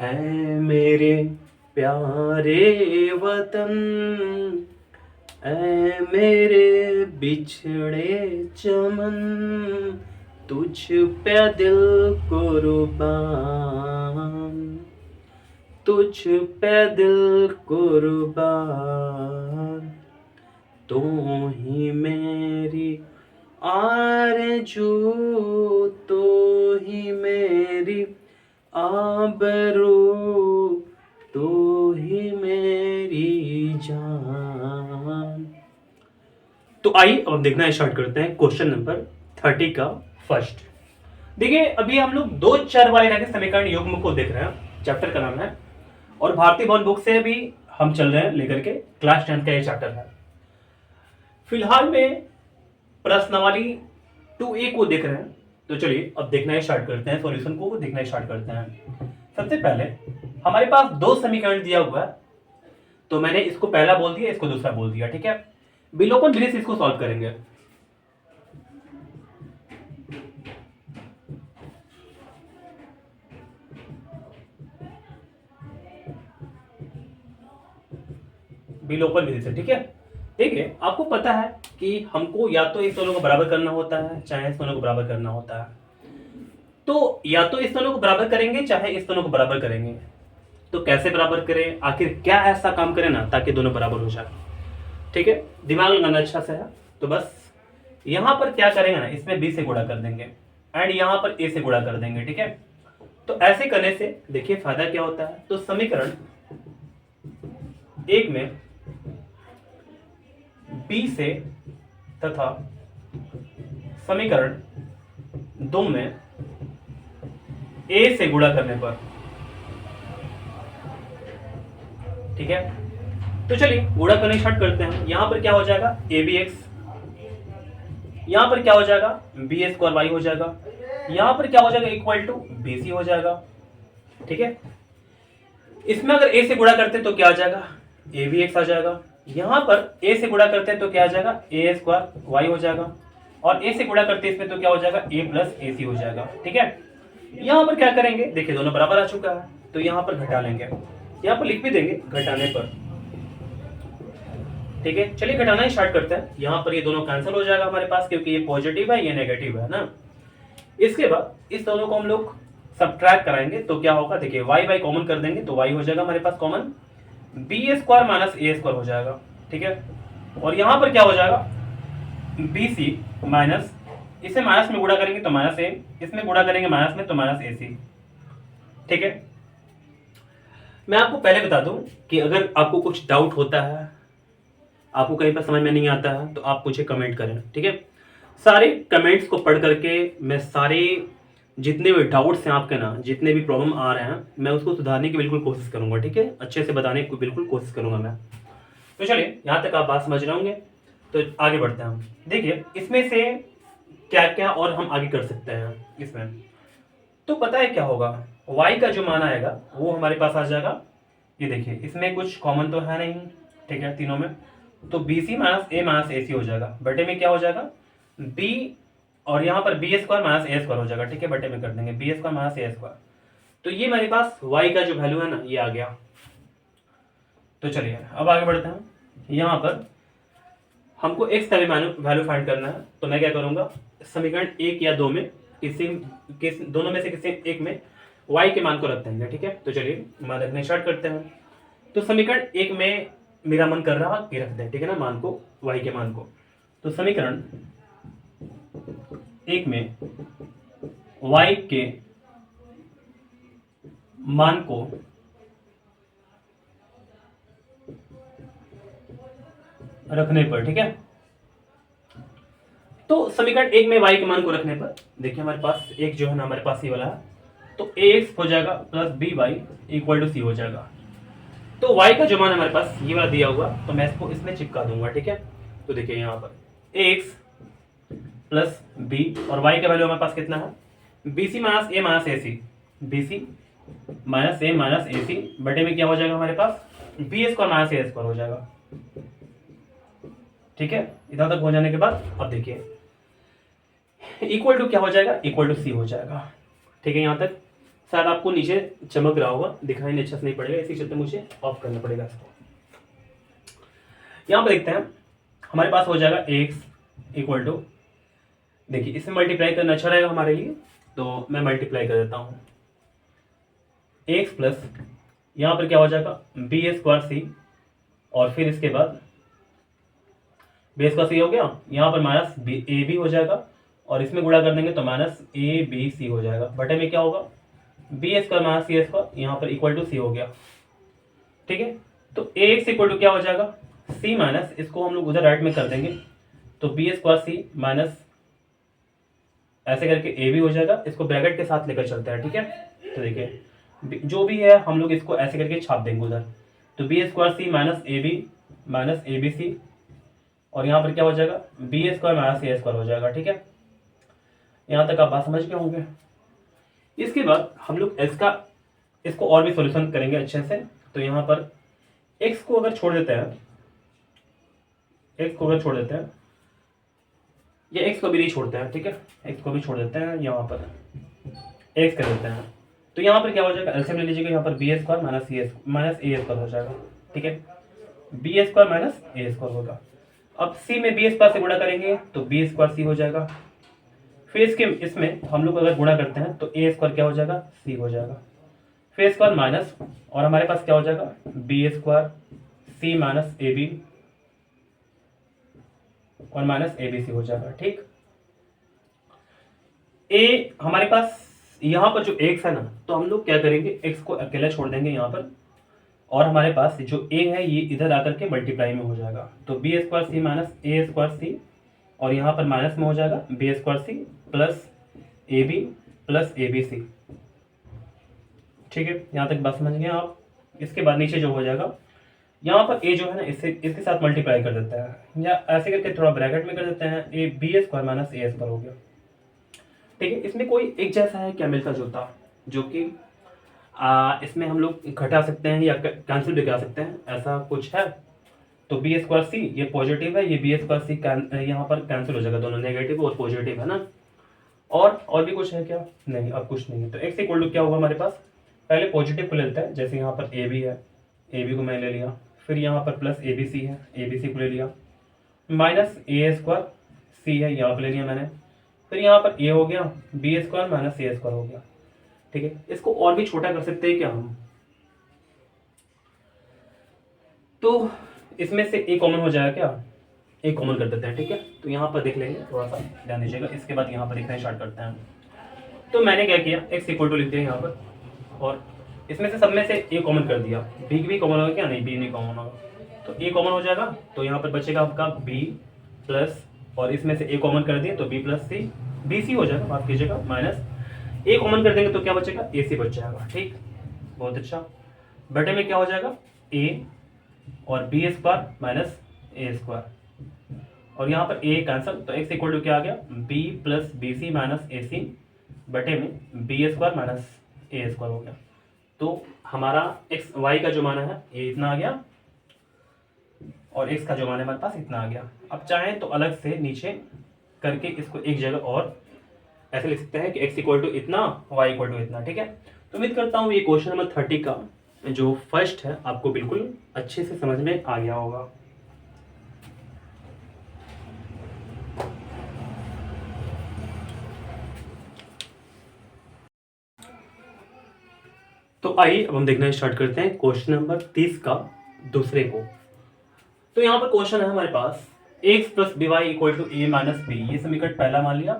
ऐ मेरे प्यारे वतन, ऐ मेरे बिछड़े चमन, तुझ पे दिल कुर्बान, तुझ पे दिल कुर्बान, तू ही मेरी आरज़ू, तू ही मेरी आबरू, तू ही मेरी जान। तो आइए अब हम देखना स्टार्ट करते हैं क्वेश्चन नंबर 30 का फर्स्ट। देखिए अभी हम लोग दो चर वाले रैखिक समीकरण युग्म को देख रहे हैं, चैप्टर का नाम है, और भारतीय भवन बुक से भी हम चल रहे हैं लेकर के, क्लास 10 का ये चैप्टर है। फिलहाल में प्रश्नावली 2A को देख रहे हैं, तो चलिए अब देखना स्टार्ट करते हैं, सॉल्यूशन को देखना स्टार्ट करते हैं। सबसे पहले हमारे पास दो समीकरण दिया हुआ है, तो मैंने इसको पहला बोल दिया, इसको दूसरा बोल दिया, ठीक है। विलोपन विधि से इसको सॉल्व करेंगे। विलोपन विधि से, ठीक है। देखिए आपको पता है कि हमको या तो इस दोनों को बराबर करना होता है, चाहे इस दोनों को बराबर करना होता है। तो या तो इस दोनों को बराबर करेंगे, चाहे इस दोनों को बराबर करेंगे। तो कैसे बराबर करें, आखिर क्या ऐसा काम करें ना ताकि दोनों बराबर हो जाए, ठीक है। दिमाग लगाना अच्छा से है। तो बस यहां पर क्या करेंगे ना, इसमें b से गुणा कर देंगे एंड यहां पर a से गुणा कर देंगे, ठीक है। तो ऐसे करने से देखिए फायदा क्या होता है। तो समीकरण एक में b से तथा समीकरण दो में a से गुणा करने पर, ठीक है। तो चलिए गुणा करने स्टार्ट करते हैं। यहां पर क्या हो जाएगा, abx, यहां पर क्या हो जाएगा, बी स्क्वायर वाई हो जाएगा, यहां पर क्या हो जाएगा, इक्वल टू bc हो जाएगा, ठीक है। इसमें अगर a से गुणा करते हैं तो क्या आ जाएगा, abx आ जाएगा। यहां पर a से गुणा करते हैं तो क्या आ जाएगा, a स्क्वायर वाई हो जाएगा, और a से गुणा करते हैं इसमें तो क्या हो जाएगा, a प्लस ac हो जाएगा, ठीक है। यहां पर क्या करेंगे, देखिए दोनों बराबर आ चुका है, तो यहां पर घटा लेंगे, यहां पर लिख भी देंगे घटाने पर, ठीक है। चलिए घटाना ही स्टार्ट करते हैं। यहां पर ये दोनों कैंसिल हो जाएगा हमारे पास, क्योंकि ये पॉजिटिव है, ये नेगेटिव है ना। इसके बाद इस दोनों को हम लोग सब्ट्रैक्ट कराएंगे, तो क्या होगा, देखिए y y कॉमन कर देंगे तो y हो जाएगा हमारे पास common, B square minus A square हो जाएगा, ठीक है। और यहां पर क्या हो जाएगा, बी सी माइनस, इसे माइनस में गुणा करेंगे तो माइनस ए, इसमें गुणा करेंगे माइनस में तो माइनस ए सी, ठीक है। मैं आपको पहले बता दूं कि अगर आपको कुछ डाउट होता है, आपको कहीं पर समझ में नहीं आता है, तो आप मुझे कमेंट करें, ठीक है। सारे कमेंट्स को पढ़ करके मैं सारे जितने भी डाउट्स हैं आपके ना, जितने भी प्रॉब्लम आ रहे हैं, मैं उसको सुधारने की बिल्कुल कोशिश करूंगा, ठीक है। अच्छे से बताने की बिल्कुल कोशिश करूंगा मैं। तो चलिए यहाँ तक आप बात समझ रहे होंगे, तो आगे बढ़ते हैं हम। देखिए इसमें से क्या क्या और हम आगे कर सकते हैं इसमें। तो पता है क्या होगा, y का जो मान आएगा वो हमारे पास आ जाएगा, ये देखिए इसमें कुछ कॉमन तो है नहीं, ठीक है, तीनों में। तो B C minus A minus A सी हो जाएगा, बटे में क्या हो जाएगा, b, और यहाँ पर B square minus A square हो जाएगा, ठीक है, बटे में कर देंगे B square minus A square. तो ये मेरे पास y का जो वैल्यू है ना, ये आ गया। तो चलिए अब आगे बढ़ते हैं। यहाँ पर हमको x का भी वैल्यू फाइंड करना है, तो मैं क्या करूंगा, समीकरण एक या दो में दोनों में से किसी एक में y के मान को रख देंगे, ठीक है। तो चलिए मान रखने स्टार्ट करते हैं। तो समीकरण एक में मेरा मन कर रहा कि रख दें, ठीक है ना, मान को, y के मान को। तो समीकरण एक में y के मान को रखने पर, ठीक है। तो समीकरण एक में y के मान को रखने पर देखिए हमारे पास एक जो है ना, हमारे पास ये वाला है, तो ax हो जाएगा plus B Y equal to C हो जाएगा। तो y का जो मान हमारे पास ये वाला दिया हुआ, तो मैं इसको इसमें चिपका दूंगा, ठीक है। तो देखिए यहाँ पर ax प्लस बी, और y का वैल्यू हमारे पास कितना है, B C minus A minus A C, B C minus A minus A C, बटे में क्या हो जाएगा हमारे पास, B square minus A square हो जाएगा, ठीक है। इधर तक हो जाने के बाद अब देखिए इक्वल टू क्या हो जाएगा, इक्वल टू सी हो जाएगा, ठीक है। यहाँ तक शायद आपको नीचे चमक रहा होगा, दिखाई नहीं अच्छा से नहीं पड़ेगा, इसी चलते मुझे ऑफ करना पड़ेगा इसको। यहाँ पर देखते हैं हमारे पास हो जाएगा x इक्वल टू, देखिए इसमें मल्टीप्लाई करना अच्छा रहेगा हमारे लिए, तो मैं मल्टीप्लाई कर देता हूँ x प्लस यहाँ पर क्या हो जाएगा बी स्क्वायर सी, और फिर इसके बाद बी स्क्वायर सी हो गया, यहाँ पर माइनस ए बी हो जाएगा, और इसमें गुणा कर देंगे तो माइनस ए बी सी हो जाएगा, बटे में क्या होगा बी स्क्वायर माइनस सी स्क्वायर, यहाँ पर इक्वल टू सी हो गया। ठीक है, तो ए एक्स इक्वल टू क्या हो जाएगा सी माइनस, इसको हम लोग उधर राइट में कर देंगे तो बी स्क्वायर सी माइनस ऐसे करके ए बी हो जाएगा, इसको ब्रैकेट के साथ लेकर चलते हैं। ठीक है, तो देखिए जो भी है हम लोग इसको ऐसे करके छाप देंगे उधर, तो B square C minus A B C, और यहाँ पर क्या हो जाएगा B square minus A square हो जाएगा। ठीक है, यहाँ तक आप बात समझ गए होंगे। इसके बाद हम लोग इसको और भी सॉल्यूशन करेंगे अच्छे से, तो यहाँ पर x को अगर छोड़ देते हैं, या x को भी नहीं छोड़ते हैं, ठीक है x को भी छोड़ देते हैं, यहाँ पर x कर देते हैं, तो यहाँ पर क्या हो जाएगा एलसीएम ले लीजिएगा, यहाँ पर B square minus A square हो जाएगा। ठीक है, B square minus A square होगा। अब c में बी स्क्वायर से गुणा करेंगे तो बी स्क्वायर सी हो जाएगा, फिर इसमें हम लोग अगर गुणा करते हैं तो ए स्क्वायर क्या हो जाएगा सी हो जाएगा, फिर स्क्वायर माइनस, और हमारे पास क्या हो जाएगा B square C minus A B और माइनस ए बी सी हो जाएगा। ठीक, ए हमारे पास यहाँ पर जो x है ना, तो हम लोग क्या करेंगे x को अकेला छोड़ देंगे यहाँ पर, और हमारे पास जो a है ये इधर आकर के मल्टीप्लाई में हो जाएगा, तो B square C minus A square C, और यहाँ पर माइनस में हो जाएगा B square C plus A B C. ठीक है, यहाँ तक बात समझ गए आप। इसके बाद नीचे जो हो जाएगा यहाँ पर a जो है ना इसके साथ मल्टीप्लाई कर देते हैं, या ऐसे करके थोड़ा ब्रैकेट में कर देते हैं, A B square minus A square हो गया। ठीक है, इसमें कोई एक जैसा है क्या मिलता जुलता, जो कि इसमें हम लोग घटा सकते हैं या कैंसिल भी करा सकते हैं, ऐसा कुछ है। तो बी स्क्वायर सी ये पॉजिटिव है, ये बी स्क्वायर सी यहाँ पर कैंसिल हो जाएगा, दोनों नेगेटिव और पॉजिटिव है ना। और भी कुछ है क्या, नहीं अब कुछ नहीं है। तो एक्स इक्वल टू क्या होगा हमारे पास, पहले पॉजिटिव को ले लेते हैं, जैसे यहाँ पर ए बी है, ए बी को मैं ले लिया, फिर यहाँ पर प्लस ए बी सी है, ए बी सी को ले लिया, माइनस ए स्क्वायर सी है यहाँ पर ले लिया मैंने, फिर यहाँ पर ए हो गया B square minus A square हो गया। ठीक है, इसको और भी छोटा कर सकते हैं क्या हम, तो इसमें से ए कॉमन हो जाएगा क्या, ए कॉमन कर देते हैं। ठीक है, तो यहाँ पर देख लेंगे, थोड़ा सा ध्यान दीजिएगा। इसके बाद यहाँ पर लिखना स्टार्ट करते हैं, तो मैंने क्या किया एक्स इक्वल टू लिख दिया यहाँ पर, और इसमें से सब में से ए कॉमन कर दिया, बी भी कॉमन होगा क्या, नहीं बी नहीं कॉमन होगा, तो ए कॉमन हो जाएगा, तो यहाँ पर बचेगा आपका बी प्लस, और इसमें से ए कॉमन कर दिए तो बी प्लस सी, बी सी हो जाएगा, माफ कीजिएगा, माइनस ए कॉमन कर देंगे तो क्या बचेगा ए सी बच जाएगा। ठीक, बहुत अच्छा, बटे में क्या हो जाएगा ए और B square minus A square, और यहाँ पर ए कैंसल, तो एक्स इक्वल टू क्या आ गया B plus B C minus A C बटे में B square minus A square हो गया। तो हमारा एक्स वाई का जो मान है ये इतना आ गया, और एक्स का जो मान है हमारे पास इतना आ गया। अब चाहें तो अलग से नीचे करके इसको एक जगह और ऐसे लिख सकते हैं कि एक्स इक्वल टू इतना, वाई इक्वल टू इतना। ठीक है, तो उम्मीद करता हूँ ये क्वेश्चन नंबर 30 का जो फर्स्ट है आपको बिल्कुल अच्छे से समझ में आ गया होगा। तो आइए अब हम देखना स्टार्ट करते हैं क्वेश्चन नंबर 30 का दूसरे को। तो यहाँ पर क्वेश्चन है हमारे पास X plus B Y equal to A minus B, ये समीकरण पहला मान लिया,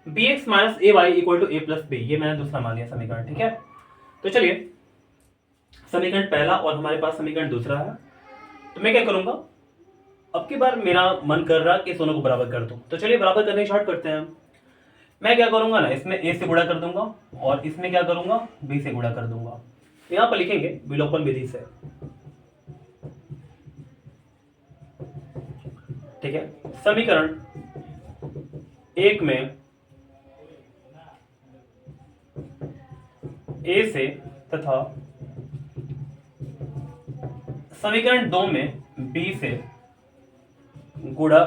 B X minus A Y equal to A plus B, ये मैंने दूसरा मान लिया समीकरण। ठीक है, तो चलिए समीकरण पहला और हमारे पास समीकरण दूसरा है, तो मैं क्या करूंगा, अब की बार मेरा मन कर रहा कि दोनों को बराबर कर दूं, तो चलिए बराबर करने स्टार्ट करते हैं। मैं क्या करूंगा ना, इसमें ए से गुणा कर दूंगा और इसमें क्या करूंगा बी से गुणा कर दूंगा। यहां पर लिखेंगे विलोपन विधि से। ठीक है, समीकरण एक में ए से तथा समीकरण 2 में बी से गुणा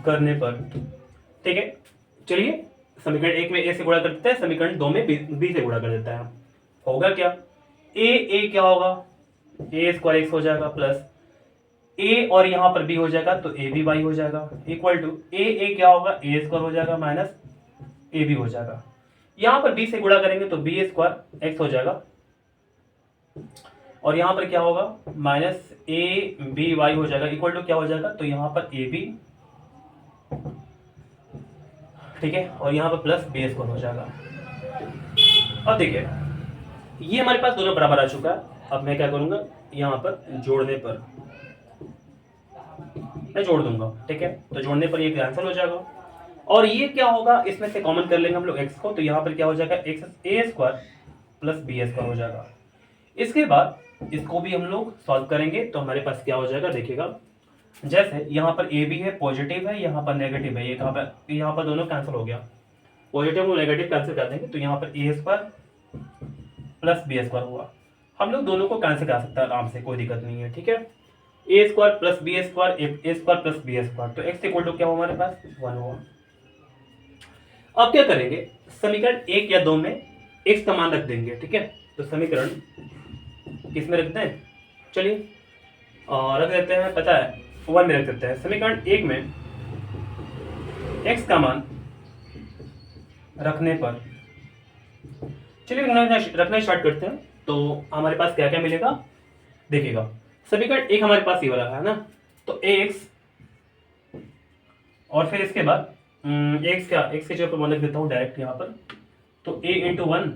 करने पर, ठीक है, चलिए समीकरण 1 में ए से गुणा कर देता है, समीकरण 2 में बी से गुणा कर देता है। होगा क्या, ए क्या होगा, ए स्क्वायर एक्स हो जाएगा प्लस ए और यहाँ पर बी हो जाएगा तो ए बी वाई हो जाएगा, इक्वल टू ए क्या होगा, ए स्क्वायर हो जाएगा माइनस ए बी हो जाएगा। यहाँ पर बी से गुणा करेंगे तो बी स्क्वायर एक्स हो जाएगा और यहाँ पर क्या होगा माइनस ए बी वाई हो जाएगा, इक्वल टू क्या हो जाएगा, तो यहाँ पर ए बी, ठीक है, और यहाँ पर प्लस बी स्क्वायर हो जाएगा। अब देखिए ये हमारे पास दोनों बराबर आ चुका है। अब मैं क्या करूंगा, यहाँ पर जोड़ने पर मैं जोड़ दूंगा, ठीक है, तो जोड़ने पर ये कैंसिल हो जाएगा और ये क्या होगा, इसमें से कॉमन कर लेंगे हम लोग x को, तो यहाँ पर क्या हो जाएगा एक्स ए स्क्वायर प्लस बी स्क्वायर हो जाएगा। इसके बाद इसको भी हम लोग सॉल्व करेंगे तो हमारे पास क्या हो जाएगा, देखिएगा जैसे यहाँ पर ए बी है पॉजिटिव है, यहाँ पर नेगेटिव है, ये कहाँ पर, यहाँ पर दोनों कैंसिल हो गया, पॉजिटिव और नेगेटिव कैंसिल कर देंगे तो यहाँ पर ए स्क्वायर प्लस बी स्क्वायर हुआ। हम लोग दोनों को कैंसिल कर सकते हैं आराम से, कोई दिक्कत नहीं है, ठीक है। ए स्क्वायर प्लस बी स्क्वायर, ए स्क्वायर प्लस बी स्क्वायर, तो एक्स इक्वल टू क्या हुआ हमारे पास 1 हुआ। अब क्या करेंगे, समीकरण 1 या 2 में एक्स का मान रख देंगे, ठीक है, तो समीकरण किस में रखते हैं, चलिए रख देते हैं, पता है 1 में रख देते हैं। समीकरण 1 में एक्स का मान रखने पर, चलिए रखना स्टार्ट करते हैं, तो हमारे पास क्या क्या मिलेगा, देखिएगा समीकरण 1 हमारे पास ये वाला है ना, तो एक्स और फिर इसके बाद एक्स के जगह पर मैं लिख देता हूँ डायरेक्ट यहाँ पर, तो a इंटू 1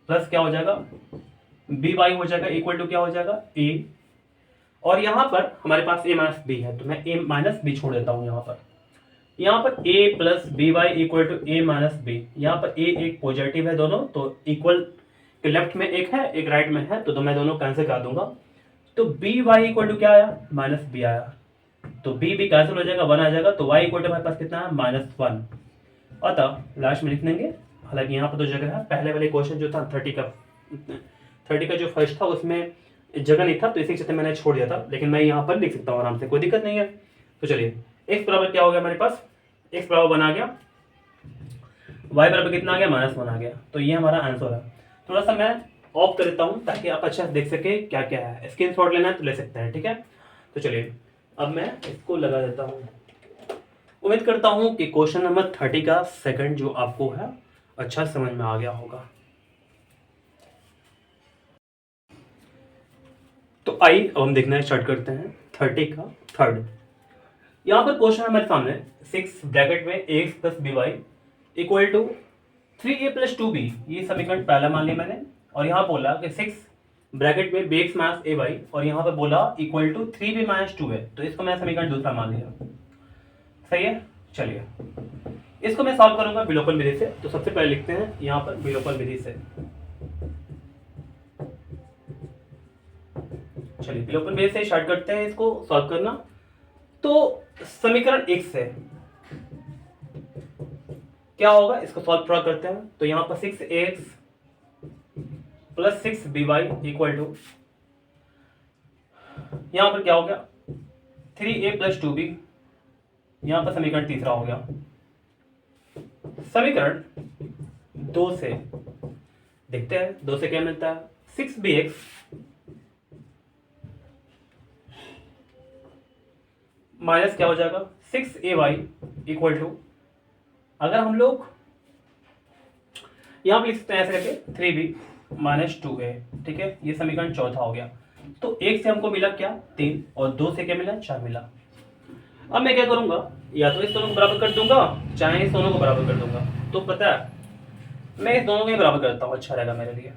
प्लस क्या हो जाएगा बी वाई हो जाएगा, इक्वल टू क्या हो जाएगा a, और यहाँ पर हमारे पास a माइनस बी है तो मैं a माइनस बी छोड़ देता हूँ यहाँ पर a plus B Y equal to a minus B. यहाँ पर a एक पॉजिटिव है दोनों, तो इक्वल के लेफ्ट में एक है एक राइट में है, तो मैं दोनों कैंसिल कर दूंगा, तो बी वाई इक्वल टू क्या आया माइनस बी आया, तो बी कैंसिल हो जाएगा 1 आ जाएगा, तो y इक्वल टू हमारे पास कितना है -1। अतः लास्ट में लिख देंगे, हालांकि यहाँ पर तो जगह है, पहले वाले क्वेश्चन जो था 30 का जो फर्स्ट था उसमें जगह नहीं था तो इसी चलते मैंने छोड़ दिया था, लेकिन मैं यहाँ पर लिख सकता हूँ आराम से, कोई दिक्कत नहीं है। तो चलिए x बराबर क्या हो गया हमारे पास, x बराबर 1 आ गया, y बराबर कितना आ गया -1 आ गया, तो ये हमारा आंसर है। थोड़ा सा मैं ऑफ कर देता हूँ ताकि आप अच्छा देख सके क्या क्या है, स्क्रीनशॉट लेना है तो ले सकते हैं, ठीक है। तो चलिए अब मैं इसको लगा देता हूँ। उम्मीद करता हूँ कि क्वेश्चन नंबर 30 का सेकंड जो आपको है अच्छा समझ में आ गया होगा। तो आइए अब हम देखना स्टार्ट करते हैं 30 का थर्ड। यहाँ पर क्वेश्चन हमारे सामने 6 ब्रैकेट में ax plus B Y equal to 3a plus 2b, ये समीकरण पहला मान लिया मैंने, और यहाँ बोला कि 6 ब्रैकेट में bx माइनस ए वाई, और यहाँ पर बोला equal to 3b minus 2a, तो इसको मैं समीकरण दूसरा मान लिया, सही है। चलिए इसको मैं सॉल्व करूंगा विलोपन विधि से, तो सबसे पहले लिखते हैं यहाँ पर विलोपन विधि से। चलिए विलोपन विधि से स्टार्ट करते हैं इसको सॉल्व करना। तो समीकरण 1 से क्या होगा, इसको सॉल्व थोड़ा करते हैं, तो यहाँ पर 6ax plus 6by equal to, यहाँ पर क्या हो गया 3a प्लस 2b, यहाँ पर समीकरण तीसरा हो गया। समीकरण 2 से देखते हैं, 2 से क्या मिलता है 6bx माइनस क्या हो जाएगा 6ay इक्वल टू, अगर हम लोग यहां पर लिख सकते हैं ऐसे करके 3b माइनस 2a, ठीक है, ये समीकरण चौथा हो गया। तो 1 से हमको मिला क्या 3, और 2 से क्या मिला 4 मिला। अब मैं क्या करूंगा, या तो इस दोनों को बराबर कर दूंगा, चाहे इस दोनों को बराबर कर दूंगा, तो पता है मैं इस दोनों को बराबर करता हूँ, अच्छा रहेगा मेरे लिए,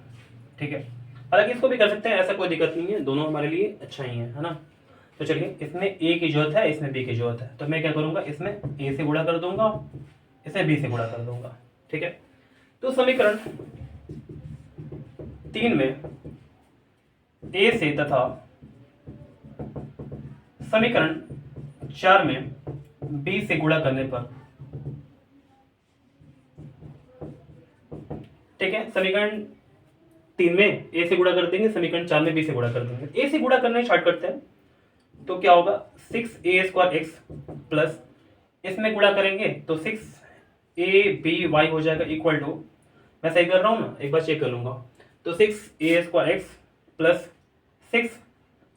ठीक है। हालांकि इसको भी कर सकते हैं, ऐसा कोई दिक्कत नहीं है, दोनों हमारे लिए अच्छा ही है ना। तो चलिए इसमें a की जरूरत है, इसमें b की जरूरत है, तो मैं क्या करूंगा इसमें a से गुणा कर दूंगा, इसमें b से गुणा कर दूंगा, ठीक है। तो समीकरण 3 में a से तथा समीकरण 4 में b से गुणा करने पर, ठीक है, समीकरण 3 में a से गुणा कर देंगे, समीकरण 4 में b से गुणा कर देंगे। a से गुणा करना स्टार्ट करते हैं, तो क्या होगा 6a स्क्वायर एक्स प्लस, इसमें गुणा करेंगे तो 6 ए बी वाई हो जाएगा इक्वल टू, मैं सही कर रहा हूँ ना, एक बार चेक कर लूँगा, तो 6a² x plus 6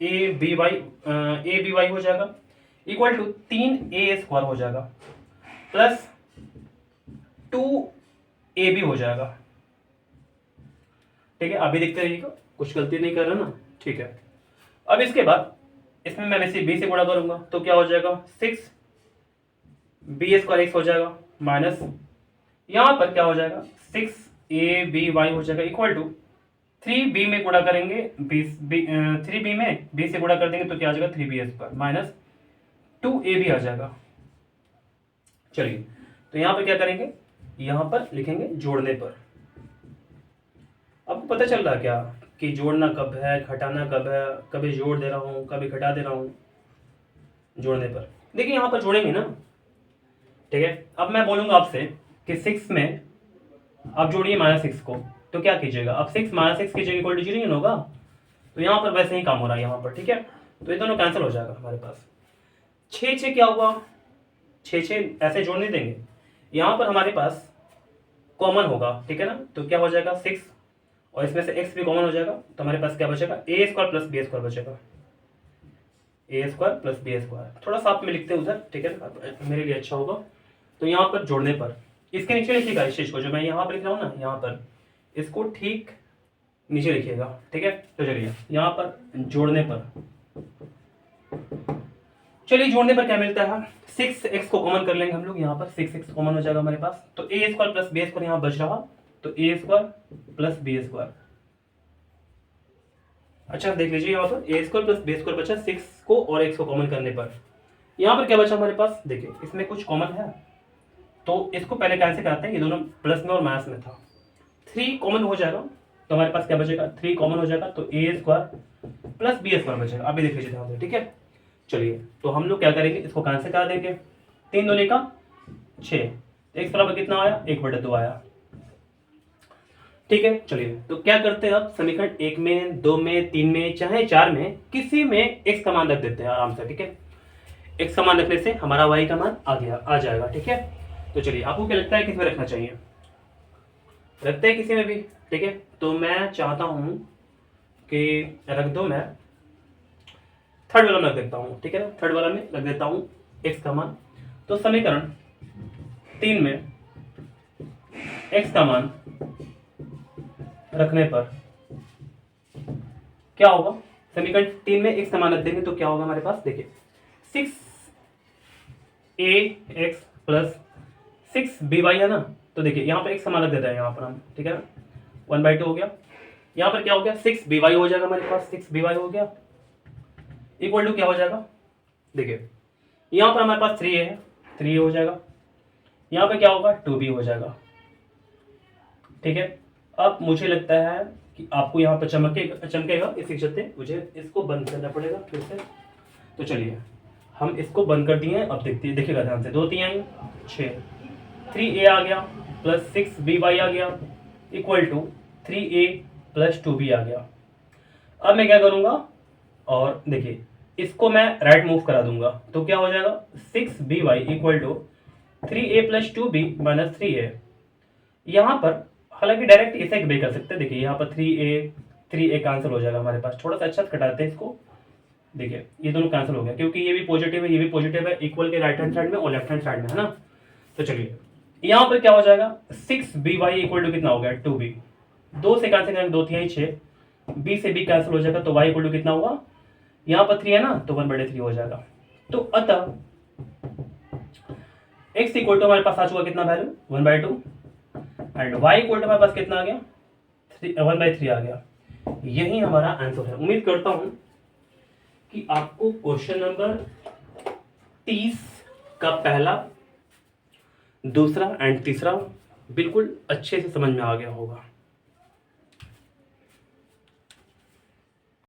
a b y हो जाएगा इक्वल टू 3a² हो जाएगा प्लस 2ab हो जाएगा। ठीक है, अभी देखते रहिएगा, कुछ गलती नहीं कर रहा ना। ठीक है, अब इसके बाद इसमें मैं वैसे b से गुणा करूंगा तो क्या हो जाएगा 6b² x हो जाएगा माइनस यहां पर क्या हो जाएगा 6ab y हो जाएगा इक्वल टू 3b में गुणा करेंगे 3b में b से गुणा कर देंगे तो क्या आ जाएगा 3b² माइनस 2ab आ जाएगा। चलिए, तो यहां पर क्या करेंगे, यहां पर लिखेंगे जोड़ने पर। आपको पता चल रहा है क्या कि जोड़ना कब है, घटाना कब है, कभी जोड़ दे रहा हूं, कभी घटा दे रहा हूं। जोड़ने पर देखिए यहां पर जोड़ेंगे ना। ठीक है, अब मैं बोलूंगा आपसे कि 6 में आप जोड़िए -6 को, तो क्या कीजिएगा, अब 6 -6 की जगह इक्वल टू 0 होगा, तो यहाँ पर वैसे ही काम हो रहा है यहाँ पर। ठीक है, तो ये दोनों कैंसिल हो जाएगा हमारे पास। 6 क्या हुआ, 6 ऐसे जोड़ नहीं देंगे, यहाँ पर हमारे पास कॉमन होगा। ठीक है ना, तो क्या हो जाएगा 6 और इसमें से x भी कॉमन हो जाएगा, तो हमारे पास क्या बचेगा a² प्लस b² बचेगा, a² प्लस b²। थोड़ा सा आप में लिखते हैं उधर, ठीक है ना, मेरे लिए अच्छा होगा। तो यहाँ पर जोड़ने पर इसके नीचे लिखिएगा इस चीज को, जो मैं यहाँ पर लिख रहा हूँ ना, यहाँ पर इसको ठीक नीचे लिखिएगा। ठीक है, तो चलिए यहाँ पर जोड़ने पर, चलिए जोड़ने पर क्या मिलता है, 6x को कॉमन कर लेंगे हम लोग, यहाँ पर 6x कॉमन हो जाएगा हमारे पास, तो a² प्लस b² यहाँ बच रहा, तो a² प्लस b²। अच्छा देख लीजिए यहाँ पर a² प्लस b² बचा 6 को और x को कॉमन करने पर। यहाँ पर क्या बचा हमारे पास, देखिए इसमें कुछ कॉमन है तो इसको पहले कैंसिल कराते हैं, ये दोनों प्लस में और माइनस में था। 3 कॉमन हो जाएगा तो हमारे पास क्या बचेगा, 3 कॉमन हो जाएगा तो a² प्लस b² बचेगा। अभी देख लीजिए ध्यान से। ठीक है, चलिए तो हम लोग क्या करेंगे, इसको कैंसिल करा देंगे, 3 दूनी का 6, x बराबर कितना आया 1/2 आया। ठीक है, चलिए तो क्या करते हैं, अब समीकरण 1 में 2 में 3 में चाहे 4 में किसी में x का मान रख देते हैं आराम से। ठीक है, x का मान रखने से हमारा y का मान आ जाएगा। ठीक है, तो चलिए आपको क्या लगता है किस में रखना चाहिए, रखते हैं किसी में भी। ठीक है, तो मैं चाहता हूं कि रख दो, मैं थर्ड वाला में रख देता हूं। ठीक है ना, थर्ड वाला में रख देता हूं x का मान। तो समीकरण 3 में x का मान रखने पर क्या होगा, समीकरण 3 में x का मान रख देंगे तो क्या होगा हमारे पास, देखिए 6ax प्लस 6by है ना, तो देखिए यहाँ पर x का मान रख देते हैं यहाँ पर हम। ठीक है ना, 1/2 हो गया, यहाँ पर क्या हो गया 6by हो जाएगा हमारे पास, 6by हो गया इक्वल टू क्या हो जाएगा, देखिए यहाँ पर हमारे पास 3a है, 3a हो जाएगा, यहाँ पर क्या होगा 2b हो जाएगा। ठीक है, अब मुझे लगता है कि आपको यहाँ पर चमकेगा, इसी चलते मुझे इसको बंद करना पड़ेगा फिर से। तो चलिए हम इसको बंद कर दिए, अब देखिएगा ध्यान से, 2 3 6, 3a आ गया प्लस 6by आ गया equal to 3a plus 2b आ गया। अब मैं क्या करूँगा, और देखिए इसको मैं राइट मूव करा दूंगा तो क्या हो जाएगा 6by equal to 3a plus 2b minus 3a। यहाँ पर हालांकि डायरेक्ट इसे भी कर सकते हैं, देखिए यहाँ पर 3a कैंसिल हो जाएगा हमारे पास। थोड़ा सा अच्छा कटाते हैं इसको, देखिए ये दोनों कैंसिल हो गया क्योंकि ये भी पॉजिटिव है, ये भी पॉजिटिव है, इक्वल के राइट हैंड साइड में और लेफ्ट हैंड साइड में, है ना। तो चलिए यहाँ पर क्या हो जाएगा 6by इक्वल टू कितना हो गया 2b, 2 से कैंसिल करेंगे 2 3 6, b से b कैंसिल हो जाएगा तो y इक्वल टू कितना होगा, यहाँ पर 3 है ना तो 1/3 हो जाएगा। तो अतः x इक्वल टू हमारे पास आ चुका कितना value 1/2 and y equal to हमारे पास कितना आ गया 1/3 आ गया। यही हमारा आंसर है। उम्मीद करता हूं कि आपको क्वेश्चन नंबर 30 का पहला, दूसरा एंड तीसरा बिल्कुल अच्छे से समझ में आ गया होगा।